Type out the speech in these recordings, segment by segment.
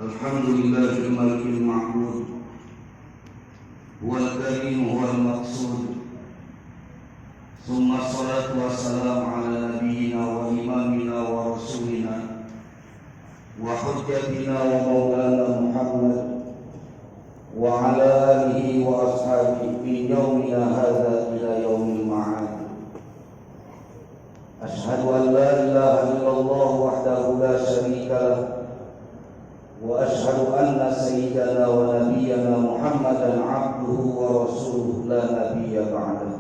الحمد لله الملك المعبود هو الكريم هو المقصود ثم الصلاة والسلام على نبينا وإمامنا ورسولنا وحجتنا ومولانا محمد وعلى آله وأصحابه من يومنا هذا إلى يوم المعاد. أشهد أن لا إله إلا الله وحده لا شريك له وأشهد أن سيدنا ونبينا محمدا عبده ورسوله لا نبي بعده.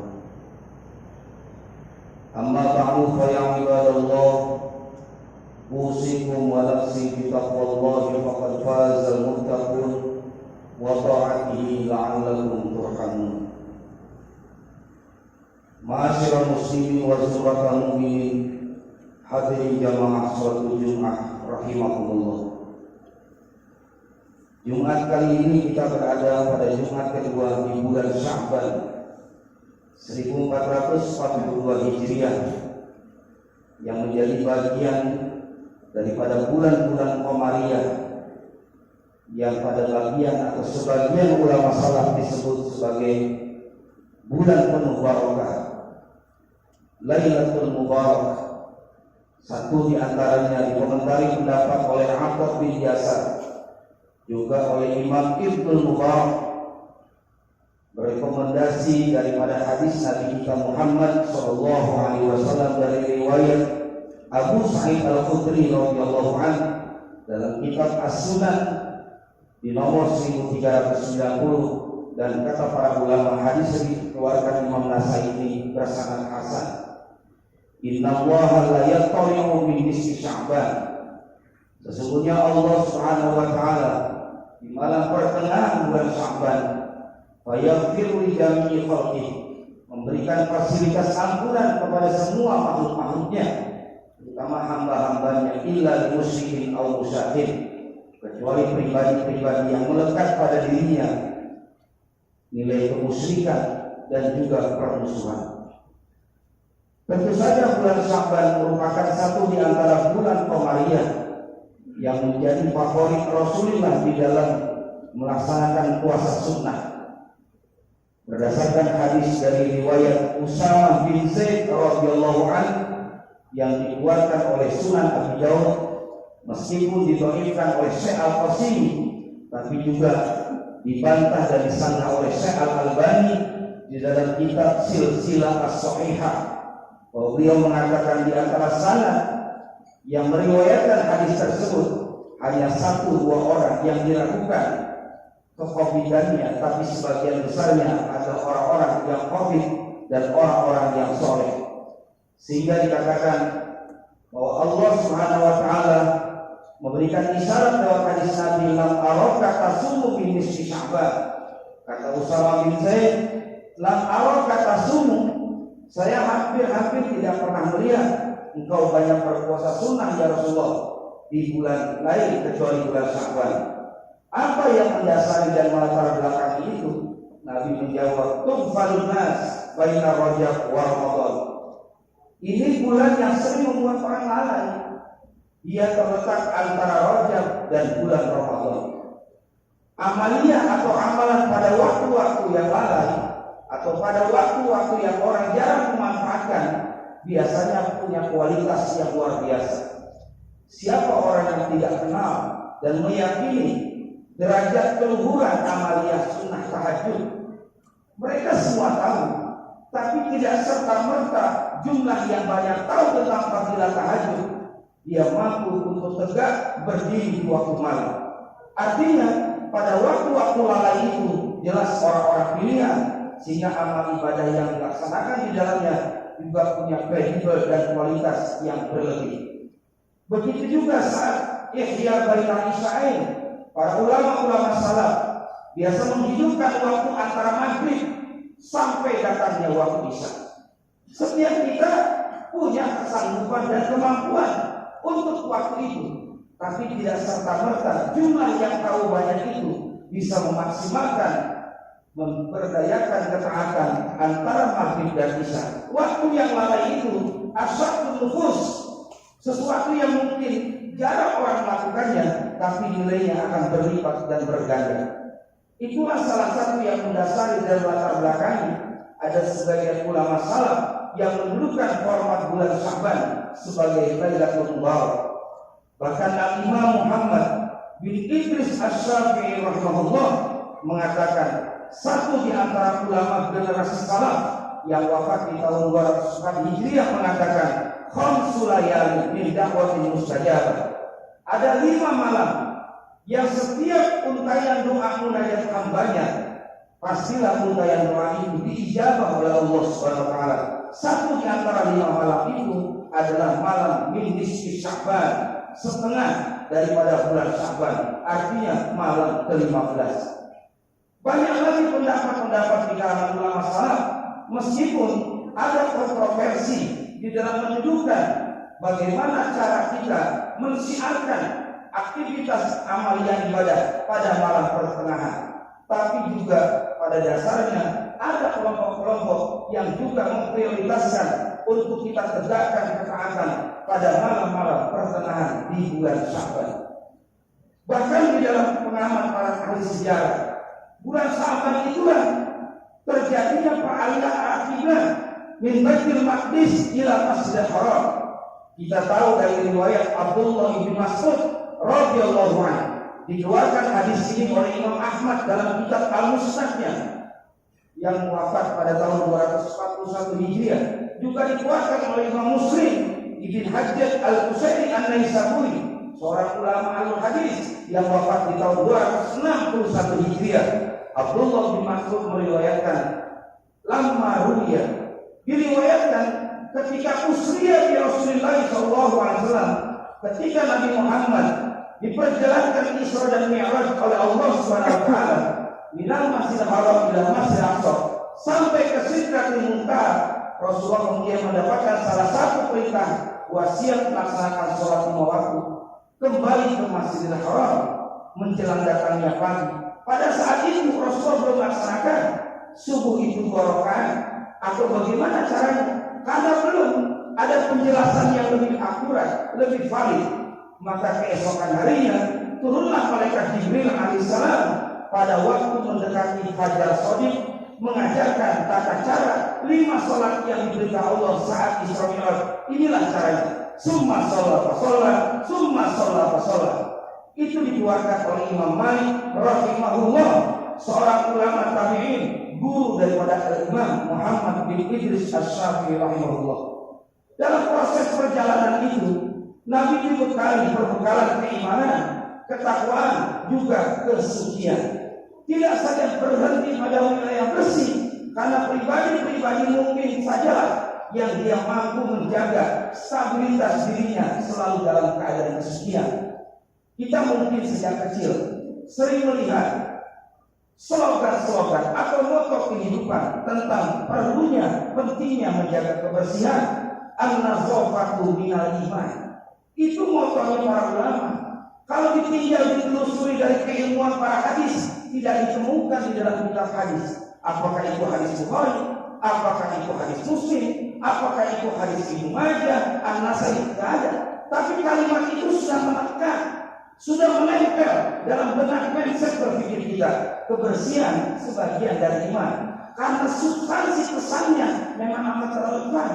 أما بعد فيا عباد الله أوصيكم ونفسي بتقوى الله فقد فاز المتقون وطاعته لعلكم ترحمون. Ma'asyiral muslimin wa zumratal mu'minin, hadirin jamaah salat Jumat rahimakumullah. Jumat kali ini kita berada pada Jumat kedua di bulan Sya'ban 1442 Hijriah yang menjadi bagian daripada bulan-bulan Qamariyah yang pada bagian atau sebagian ulama salaf disebut sebagai bulan penuh barakah, Lailatul Mubarak. Satu di antaranya dikomentari pendapat oleh Athar bin Yasar, juga oleh Imam Ibnu Mubarak, berekomendasi daripada hadis Nabi kita Muhammad sallallahu alaihi wasallam dari riwayat Abu Sa'id Al-Khudri radhiyallahu anhu dalam kitab As-Sunan di nomor 1390, dan kata para ulama hadis dikeluarkan Imam Nasai ini bersanad hasan. Innallaha la yattali'u min nisfi Sya'ban. Sesungguhnya Allah Subhanahu wa taala di malam pertengahan bulan Sya'ban fayaghfiru li jami'i khalqihi, memberikan fasilitas ampunan kepada semua makhluk-makhluknya, terutama hamba-hambanya, illa lil musyrikin aw musyahin, kecuali pribadi-pribadi yang melekat pada dirinya nilai kemusyrikan dan juga permusuhan. Tentu saja bulan Sya'ban merupakan satu di antara bulan Qamariyah yang menjadi favorit Rasulullah di dalam melaksanakan puasa sunnah. Berdasarkan hadis dari riwayat Usamah bin Zaid radhiyallahu anhu yang dikeluarkan oleh Sunan Abi Dawud, meskipun didhaifkan oleh Syekh Al-Qasimi, tapi juga dibantah dan disanggah oleh Syekh Al-Albani di dalam kitab Silsilah As-Sahihah, bahwa beliau mengatakan di antara sanad yang meriwayatkan hadis tersebut hanya 1-2 orang yang diragukan kekovidannya, tapi sebagian besarnya adalah orang-orang yang covid dan orang-orang yang soleh, sehingga dikatakan bahwa Allah Subhanahu wa taala memberikan isyarat lewat hadis Nabi, lam araka tasumu min nisfi Sya'ban. Kata Usamah bin Zaid, lam araka tasumu, saya hampir-hampir tidak pernah melihat engkau banyak berpuasa sunnah ya Rasulullah di bulan lain kecuali bulan Sya'ban. Apa yang mendasari dan melatar belakangi itu? Nabi menjawab, tughfalun nas baina Rajab wa Ramadan. Ini bulan yang sering membuat orang lalai. Dia terletak antara Rajab dan bulan Ramadan. Amaliyah atau amalan pada waktu-waktu yang lalai atau pada waktu-waktu yang orang jarang memanfaatkan biasanya punya kualitas yang luar biasa. Siapa orang yang tidak kenal dan meyakini derajat keluhuran amaliyah sunnah tahajud, mereka semua tahu, tapi tidak serta-merta jumlah yang banyak tahu tentang fadilah tahajud dia mampu untuk tegak berdiri di waktu malam. Artinya pada waktu-waktu lalai itu jelas orang-orang pilihan, sehingga amal ibadah yang dilaksanakan di dalamnya juga punya kredibel dan kualitas yang berlebih. Begitu juga saat ihya bainal isya'ain, para ulama-ulama salaf biasa menghidupkan waktu antara maghrib sampai datangnya waktu isya. Setiap kita punya kesanggupan dan kemampuan untuk waktu itu, tapi tidak serta-merta jumlah yang tahu banyak itu bisa memaksimalkan, memperdayakan ketaatan antara maghrib dan isya. Waktu yang lalai itu asyadun nufus, sesuatu yang mungkin jarang orang melakukannya, tapi nilainya akan berlipat dan berganda. Itulah salah satu yang mendasari dan latar belakangnya. Ada sebagian ulama salaf yang mendudukan format bulan Sya'ban sebagai Lailatul Mubarak. Bahkan Imam Muhammad bin Idris Asy-Syafi'i rahimahullah mengatakan, satu di antara ulama generasi salaf yang wafat di tahun 204 Hijriah mengatakan, khamsu layali min da'watin mustajabah. Ada 5 malam yang setiap untayan doa munajat hambanya, pastilah untayan doa itu diijabah oleh Allah Subhanahu wa taala. Satu di antara 5 malam itu adalah malam min nisfi Sya'ban, setengah daripada bulan Sya'ban, artinya malam ke-15. Banyak lagi pendapat-pendapat di kalangan ulama salaf, meskipun ada kontroversi di dalam menunjukkan bagaimana cara kita mensiarkan aktivitas amalia ibadah pada malam pertengahan. Tapi juga pada dasarnya ada kelompok-kelompok yang juga memprioritaskan untuk kita tegakkan ketaatan pada malam-malam pertengahan di bulan Sya'ban. Bahkan di dalam pengamat para ahli sejarah, bulan Sya'ban itulah terjadinya peralihan akidah min Baitul Maqdis ila Masjidil Haram. Kita tahu dari riwayat Abdullah bin Mas'ud radhiyallahu anhu, dikeluarkan hadis ini oleh Imam Ahmad dalam kitab Al-Musnadnya yang wafat pada tahun 241 Hijriah, juga dikeluarkan oleh Imam Muslim Ibn Hajjaj Al-Qusairi An-Naisaburi, seorang ulama al-hadis yang wafat di tahun 261 Hijriah. Abdullah bin Mas'ud meriwayatkan, lamma ruya, diriwayatkan ketika usriya di Rasulullah SAW, ketika Nabi Muhammad diperjalankan Isra dan Mi'raj oleh Allah Subhanahu wa taala minal Masjidil Haram ila Masjidil Aqsa sampai ke Sidratul Muntaha, Rasulullah kemudian mendapatkan salah satu perintah, wasiat melaksanakan sholat 5 waktu, kembali ke Masjidil Haram menjelang datangnya pagi. Pada saat itu Rasulullah belum melaksanakan subuh itu 2 rakaat, atau bagaimana caranya? Karena belum ada penjelasan yang lebih akurat, lebih valid. Maka keesokan harinya turunlah malaikat Jibril alaihissalam pada waktu mendekati Fajar Shadiq, mengajarkan tata cara 5 sholat yang diberitahu Allah saat Isra Mi'raj. Inilah caranya. Summa sholat fa sholat, summa sholat fa sholat. Itu dikeluarkan oleh Imam Malik rahimahullah, seorang ulama tabi'in, guru daripada Imam Muhammad bin Idris Asy-Syafi'i rahimahullah. Dalam proses perjalanan itu, Nabi dibekali perbekalan keimanan, ketakwaan, juga kesucian. Tidak saja berhenti pada wilayah bersih, karena pribadi-pribadi mungkin sajalah yang dia mampu menjaga stabilitas dirinya selalu dalam keadaan kesucian. Kita mungkin sejak kecil sering melihat slogan-slogan atau moto kehidupan tentang perlunya, pentingnya menjaga kebersihan. An-nazafatu minal iman. Itu motonya para ulama. Kalau ditinjau ditelusuri dari keilmuan para hadis, tidak ditemukan di dalam kitab hadis. Apakah itu hadis Bukhari? Apakah itu hadis Muslim? Apakah itu hadis Ibnu Majah, An-Nasai? Tidak ada. Tapi kalimat itu sudah melekat, sudah menempel dalam benak mindset berpikir kita. Kebersihan sebagian dari iman, karena substansi pesannya memang amat relevan.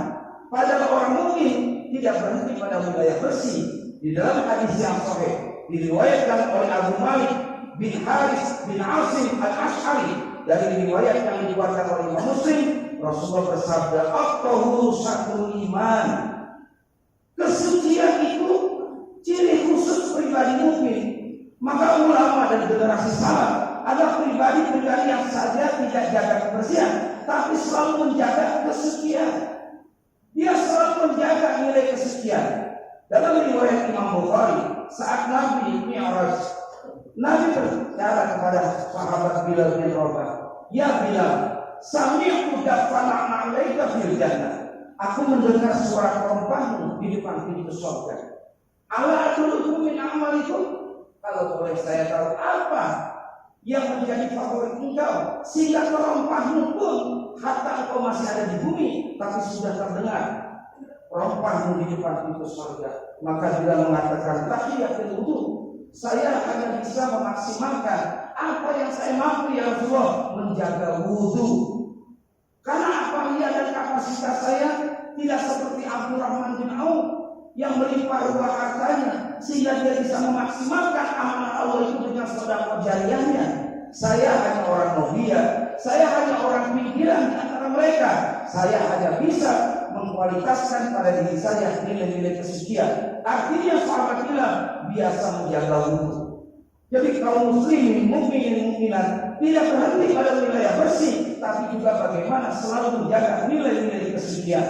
Padahal orang mukmin tidak berhenti pada wilayah bersih. Di dalam hadis yang sahih diriwayatkan oleh Abu Malik bin Haris bin Asim Al-Ash'ari, dari riwayat yang dikeluarkan oleh Imam Muslim, Rasulullah bersabda, at-tahuru syatrul iman. Kesucian itu ciri khusus pribadi mukmin. Maka ulama dan generasi salaf ada pribadi-pribadi yang saja tidak jaga kebersihan, tapi selalu menjaga kesucian. Dia selalu menjaga nilai kesucian. Dalam riwayat Imam Bukhari, saat Nabi Mi'raj, Nabi berbicara kepada sahabat Bilal bin Rabah, "Ya Bilal, sami'tu dafana 'alaika fil jannah." Aku mendengar suara terompahmu di depan pintu surga. Ala adullukum min amalikum? Kalau boleh saya tahu apa yang menjadi favorit engkau sehingga terompahmu pun hatta engkau masih ada di bumi tapi sudah terdengar. rompahmu di depan pintu surga. Maka dia mengatakan tahiyatul wudu, saya hanya bisa memaksimalkan apa yang saya mampu ya Rasulullah, menjaga wudu. Karena apa dan kapasitas saya tidak seperti Abdurrahman bin Auf yang melimpah ruah hartanya sehingga dia bisa memaksimalkan amanah Allah itu dengan sedekah jariyahnya. Saya hanya orang novia, saya hanya orang pinggiran di antara mereka. Saya hanya bisa mengkualitaskan pada diri saya nilai-nilai kesucian. Artinya sahabat bilang biasa menjaga wudu. Jadi kaum muslimin, mukminin, mukminat tidak berhenti pada wilayah bersih, tapi juga bagaimana selalu menjaga nilai-nilai kesucian.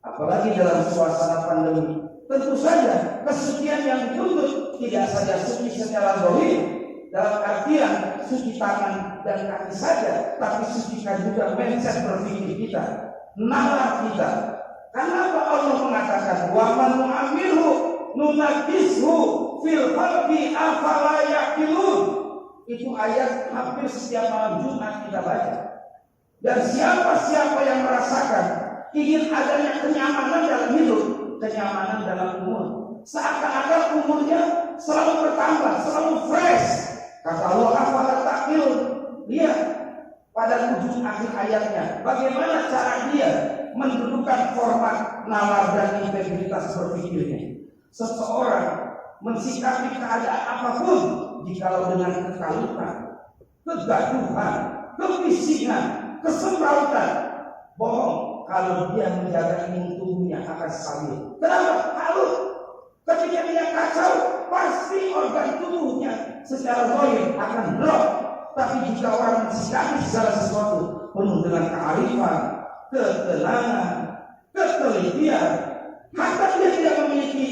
Apalagi dalam suasana pandemi, tentu saja kesucian yang dituntut tidak saja suci secara zahir, dalam artian suci tangan dan kaki saja, tapi sucikan juga mindset berpikir kita, nalar kita. Kenapa Allah mengatakan wa man nu'ammirhu nunakishu fil khalqi afala yaqilun? Itu ayat hampir setiap malam Jumat kita baca. Dan siapa yang merasakan ingin adanya kenyamanan dalam hidup, kenyamanan dalam umur, seakan-akan umurnya selalu bertambah, selalu fresh. Kata Allah afala taqilun. Lihat pada ujung akhir ayatnya bagaimana cara dia mendudukan format nalar dan integritas berpikirnya. Seseorang mensikapi keadaan apapun jikalau dengan kekalutan, kegaduhan, kebisingan, kesemrautan, bohong kalau dia menjaga imun tubuhnya akan stabil. Kenapa? Kalut. Ketika dia kacau, pasti organ tubuhnya secara zahir akan drop. Tapi jika orang mensikapi segala sesuatu penuh dengan kearifan, ketenangan, ketelitian, maka dia tidak memiliki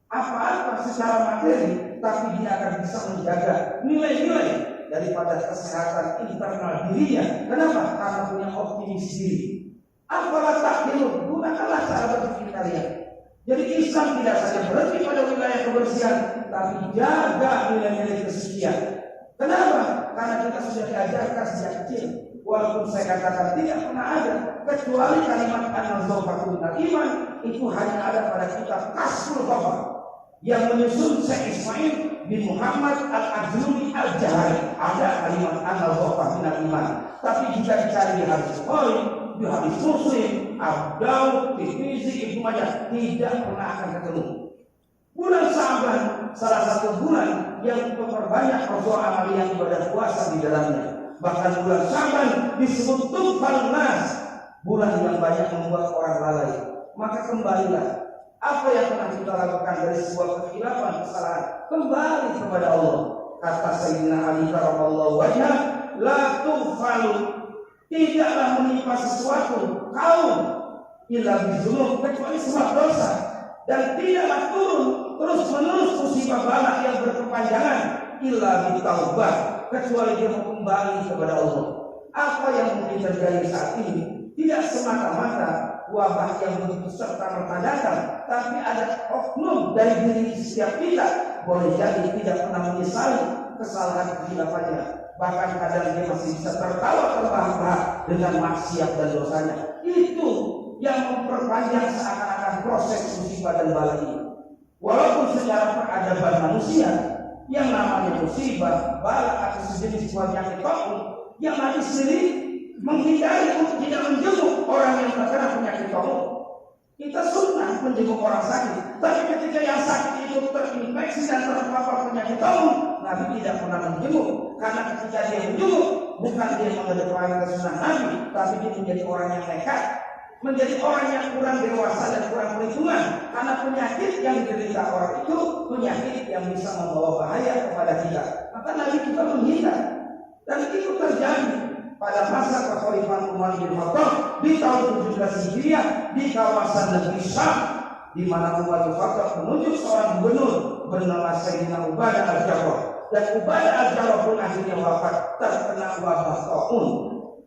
apa-apa secara materi, tapi dia akan bisa menjaga nilai-nilai daripada kesehatan internal dirinya. Kenapa? Karena punya optimis diri. Apalah takhilun, gunakanlah cara berpikir kalian. Jadi Islam tidak saja berhenti pada wilayah kebersihan, tapi jaga nilai-nilai kesucian. Kenapa? Karena kita sudah diajarkan sejak kecil. Walaupun saya katakan tidak pernah ada kecuali kalimat an-nazafatu minal iman, itu hanya ada pada kitab Kasful Ghafar yang menyusun Syekh Ismail bin Muhammad Al-Ajluni Al-Jahari. Ada kalimat an-nazafatu minal iman. Tapi jika dicari di hadis Bukhari, di hadis Muslim, Abu Daud, Tirmizi, Ibnu Majah, tidak pernah akan ketemu. Bulan Sa'ban salah satu bulan yang memperbanyak Rasulullah amaliyah ibadah puasa di dalamnya. Bahkan bulan Sa'ban disebut Tufal Nas, bulan yang banyak membuat orang lalai. Maka kembalilah, apa yang pernah kita lakukan dari sebuah kekhilafan, kesalahan, kembali kepada Allah. Kata Sayyidina Ali radhiyallahu anhu, la tufalu, tidaklah menimpa sesuatu kaum illa bizunub, kecuali sebab dosa, dan tidaklah turun terus menerus musibah bala yang berkepanjangan illa bitaubah, kecuali dia mau kembali kepada Allah. Apa yang mungkin terjadi saat ini tidak semata-mata wabah yang begitu serta merta datang, tapi ada oknum dari diri setiap kita boleh jadi tidak pernah menyesali kesalahan kehilafannya. Bahkan kadang dia masih bisa tertawa terbahak-bahak dengan maksiat dan dosanya. Itu yang memperpanjang seakan-akan proses musibah dan bala ini. Walaupun secara peradaban manusia yang namanya musibah, bala atau sejenis penyakit apapun, yang Nabi sendiri menghindari untuk tidak menjenguk orang yang terkena penyakit taun. Kita sunnah menjenguk orang sakit, tapi ketika yang sakit itu terinfeksi dan terpapar penyakit taun, Nabi tidak pernah menjenguk. Karena ketika dia menjenguk, bukan dia mengedepankan sunnah Nabi, tapi dia menjadi orang yang nekat, menjadi orang yang kurang dewasa dan kurang perhitungan. Karena penyakit yang diderita orang itu penyakit yang bisa membawa bahaya kepada kita. Maka Nabi juga menghindar. Dan itu terjadi pada masa kekhalifahan Umar bin Khattab di tahun 17 Hijriah di kawasan negeri Syam, di mana Umar bin Khattab menunjuk seorang gubernur bernama Sayyidina Ubadah Al-Jarrah. Dan Ubadah Al-Jarrah pun akhirnya wafat terkena wabah taun.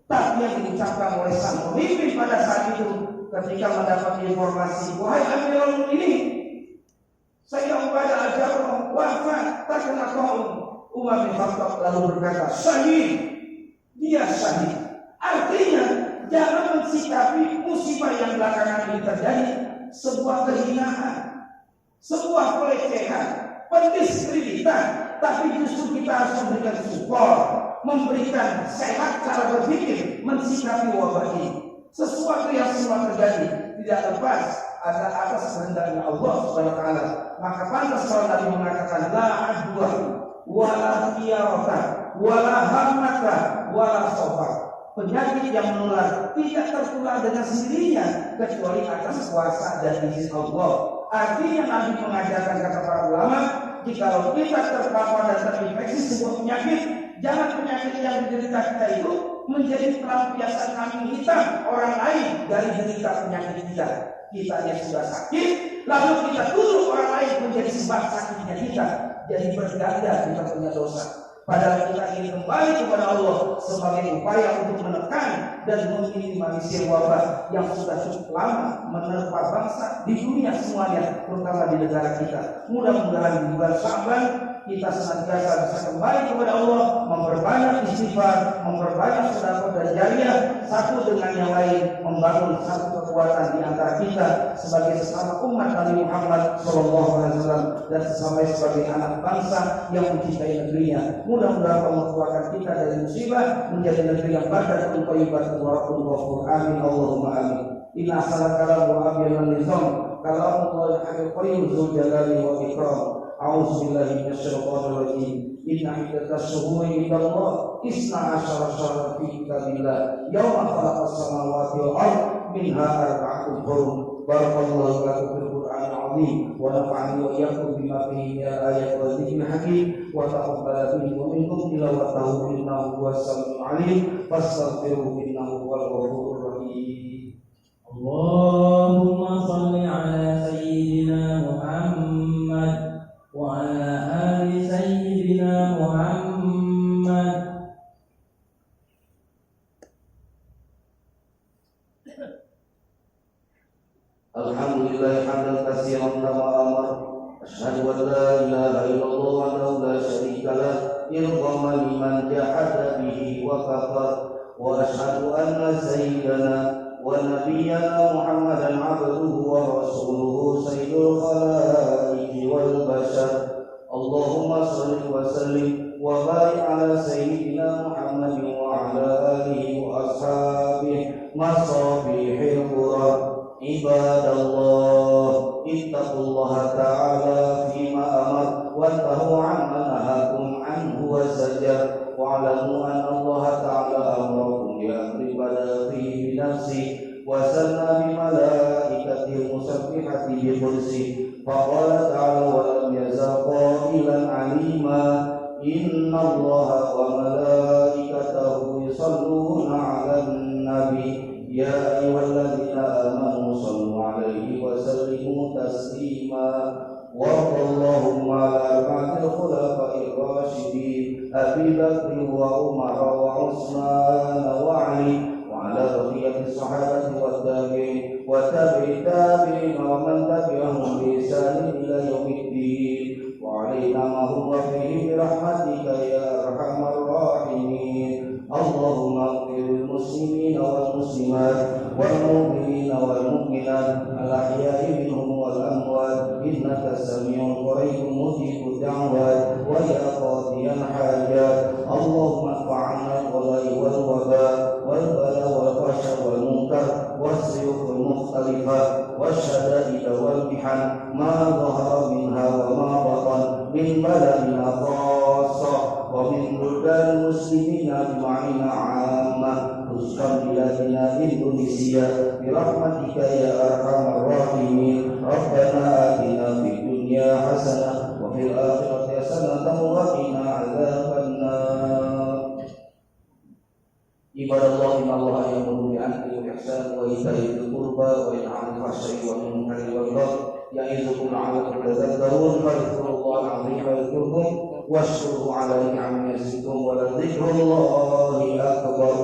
Tapi yang diucapkan oleh sang pemimpin pada saat itu ketika mendapat informasi, wahai Amirul Mukminin, Sayyidina Ubadah Al-Jarrah wafat terkena taun. Umar bin Khattab lalu berkata, syahid, dia syahid. Artinya Jangan mensikapi musibah yang belakangan ini terjadi sebuah kehinaan, sebuah pelecehan, pendiskreditan, tapi justru kita harus memberikan support, memberikan sehat cara berpikir, mensikapi wabah ini. Sesuatu yang semua terjadi tidak lepas ada atas kehendaknya Allah Subhanahu wa taala. Maka pantas kalau Nabi mengatakan la adwa wala qiyarata wala hamata wala safar. Penyakit yang menular tidak tertular dengan sendirinya kecuali atas kuasa dan izin Allah. Artinya Nabi mengajarkan, kata para ulama, jika kita terpapar dan terinfeksi sebuah penyakit, jangan penyakit yang diderita kita itu menjadi pelampiasan kambing hitam orang lain dari derita penyakit kita. Kita yang sudah sakit, lalu kita tuduh orang lain menjadi sebab sakitnya kita. Jadi berganda kita punya dosa. Padahal kita ingin kembali kepada Allah sebagai upaya untuk menekan dan meminimalisir wabah yang sudah cukup lama menerpa bangsa di dunia semuanya, terutama di negara kita. Mudah-mudahan di bulan Sya'ban kita senantiasa bisa kembali kepada Allah, memperbanyak istighfar, memperbanyak sedekah dan jariah, satu dengan yang lain, membangun satu kekuatan di antara kita sebagai sesama umat Nabi Muhammad SAW dan sesama sebagai anak bangsa yang mencintai negerinya. Mudah-mudahan Allah keluarkan kita dari musibah menjadi negeri yang barakah dan thayyibatun warahmatullahi. Amin Allahumma amin. Inna salakalam wa abiyanan nizam kalamullahi al-qayyum dzul jalali wa ikram. A'udzu billahi minasyaitonir rajim. Inna iddatas syuhuri indallah isna asyara syahran fi kitabillah yauma khalaqas samawati wal ardh minha arba'atun hurum. Barakallahu lakum fil Qur'anil 'azim wa nafa'ani wa iyyakum bima fihi min al-ayati wa dzikril hakim wa taqabbala minni wa minkum tilawatahu innahu huwas samiul 'alim fastaghfiruhu innahu huwal ghafurur rahim. Allahumma shalli 'ala sayyidina Muhammad wa 'ala ali sayyidina Muhammad. Alhamdulillah hamdan katsiran kama amar. Asyhadu an la ilaha illallah wahdahu la syarika lah irghaman liman jahada bihi wa kafar. Wa asyhadu anna sayyidana wa nabiyyana Muhammadan abduhu wa rasuluhu sayyidul khalaiqi wal bashar. Allahumma shalli wa sallim wa barik ala sayyidina Muhammadin wa ala alihi wa ashabihi masabihil qura. Ibadallah, ittaqullaha ta'ala fima amar wa tahu amma nahakum anhu wa zajar wa alamu anna Allah ta'ala amrakum bi amri bada fi nafsi wa sanna bi malaikati musabbihati bi kursi fa qala ta'ala wa lam yazal qailan alima inna Allah wa malaikatahu yusalluna 'alan nabi ya ayyuhalladzina amanu sallu 'alaihi wa sallimu taslima. Wa Allahumma ala arba'il khulafa'ir rasyidin Abi Bakr wa Umar wa Utsman wa Ali wa ala baqiyati sahabati wa tabi'in wa tabi'in wa man tabi'ahum bi ihsan ila yaumiddin wa 'alaina ma hum fihi bi rahmatika ya arhamar rahimin. Allahumma ighfir muslimin wal muslimat wal mu'minin wal mu'minat al ahya'i minhum wal amwat innaka sami'un qaribun mujibud da'wat wa ya qadiyal hajat. Allahumma fa'alna wal waba wal bala wal fahsya wal munkar was-suyuq wal mukhtalifat wasyada'id wal mihan ma dhahara minha wa ma batan min baladina khassah wa min buldan muslimina ajma'ina 'ammah khususan biladina Indonesia bi rahmatika ya arhamar rahimin. Rabbana atina fid dunya hasanah wa fil akhirati hasanah wa qina 'adzabannar. Ibadallah innallaha ya'muru bil 'adli wal ihsani wa ita'i dzil qurba wa yanha 'anil fahsya'i wal munkari wal baghi ya'izukum la'allakum tadhakkarun. Fadhkurullaha 'azima yadhkurkum washkuruhu 'ala ni'amihi yazidkum wa la dzikrullahi akbar.